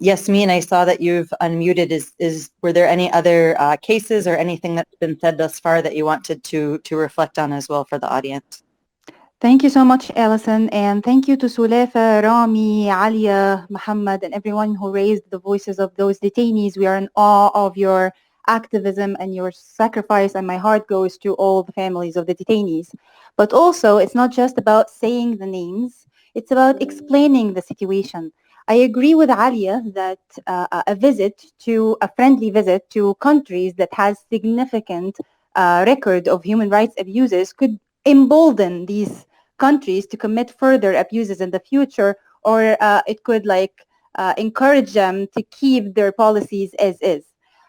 Yasmine, I saw that you've unmuted. Were there any other cases or anything that's been said thus far that you wanted to reflect on as well for the audience? Thank you so much, Alison, and thank you to Sulefa, Rami, Alia, Muhammad, and everyone who raised the voices of those detainees. We are in awe of your activism and your sacrifice, and my heart goes to all the families of the detainees. But also, it's not just about saying the names, it's about explaining the situation. I agree with Alia that a friendly visit to countries that has significant record of human rights abuses could embolden these countries to commit further abuses in the future, or it could encourage them to keep their policies as is.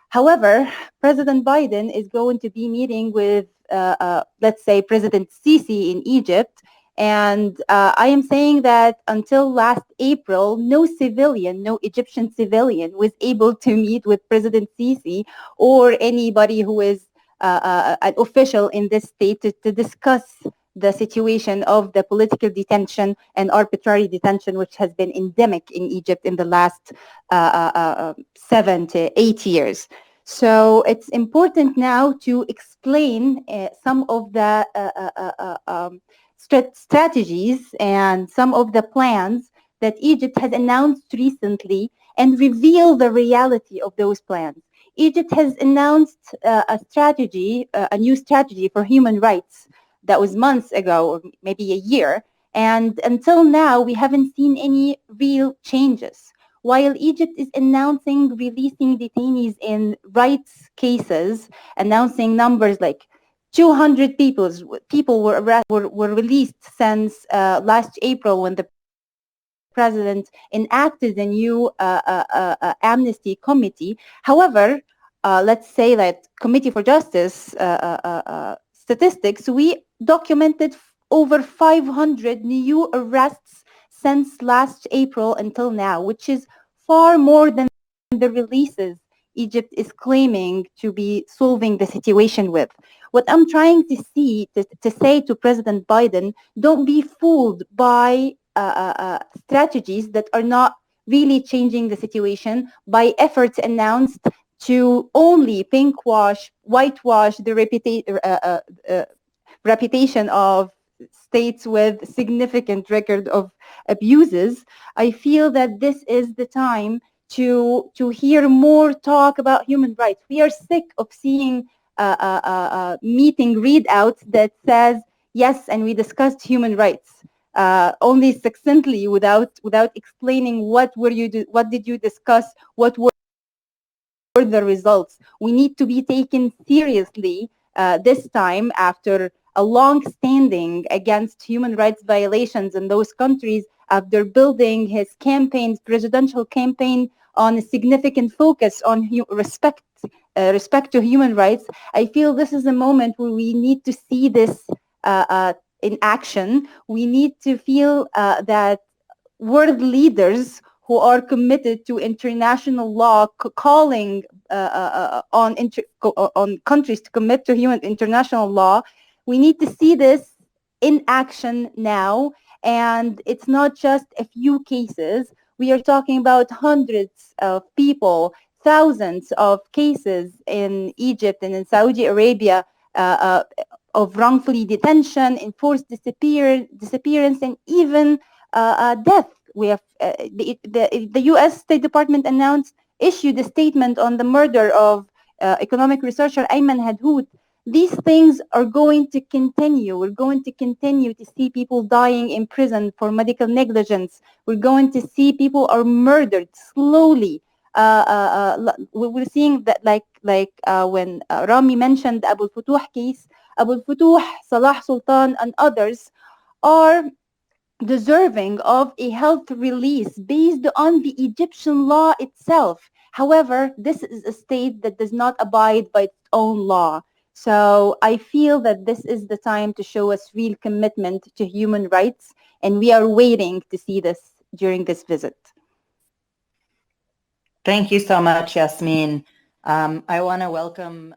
However, President Biden is going to be meeting with, let's say, President Sisi in Egypt. And I am saying that until last April, no Egyptian civilian was able to meet with President Sisi or anybody who is an official in this state to discuss the situation of the political detention and arbitrary detention, which has been endemic in Egypt in the last 7 to 8 years. So it's important now to explain some of the strategies and some of the plans that Egypt has announced recently and reveal the reality of those plans. Egypt has announced a new strategy for human rights that was months ago, or maybe a year. And until now, we haven't seen any real changes. While Egypt is announcing releasing detainees in rights cases, announcing numbers like 200 people were released since last April when the president enacted a new amnesty committee. However, let's say that Committee for Justice statistics, we documented over 500 new arrests since last April until now, which is far more than the releases Egypt is claiming to be solving the situation with. What I'm trying to say to President Biden, don't be fooled by strategies that are not really changing the situation, by efforts announced to only whitewash the reputation of states with significant record of abuses. I feel that this is the time to hear more talk about human rights. We are sick of seeing meeting readouts that says yes, and we discussed human rights only succinctly without explaining what did you discuss, what were the results. We need to be taken seriously this time after a long-standing against human rights violations in those countries, after building his presidential campaign on a significant focus on respect to human rights. I feel this is a moment where we need to see this in action. We need to feel that world leaders who are committed to international law, calling on countries to commit to international law. We need to see this in action now, and it's not just a few cases. We are talking about hundreds of people, thousands of cases in Egypt and in Saudi Arabia of wrongfully detention, enforced disappearance, and even death. We have the U.S. State Department issued a statement on the murder of economic researcher Ayman Hadhoud. These things are going to continue. We're going to continue to see people dying in prison for medical negligence. We're going to see people are murdered slowly. We're seeing that when Rami mentioned the Abu Futuh case, Abu Futuh, Salah Sultan, and others are deserving of a health release based on the Egyptian law itself. However, this is a state that does not abide by its own law. So I feel that this is the time to show us real commitment to human rights, and we are waiting to see this during this visit. Thank you so much, Yasmine. I want to welcome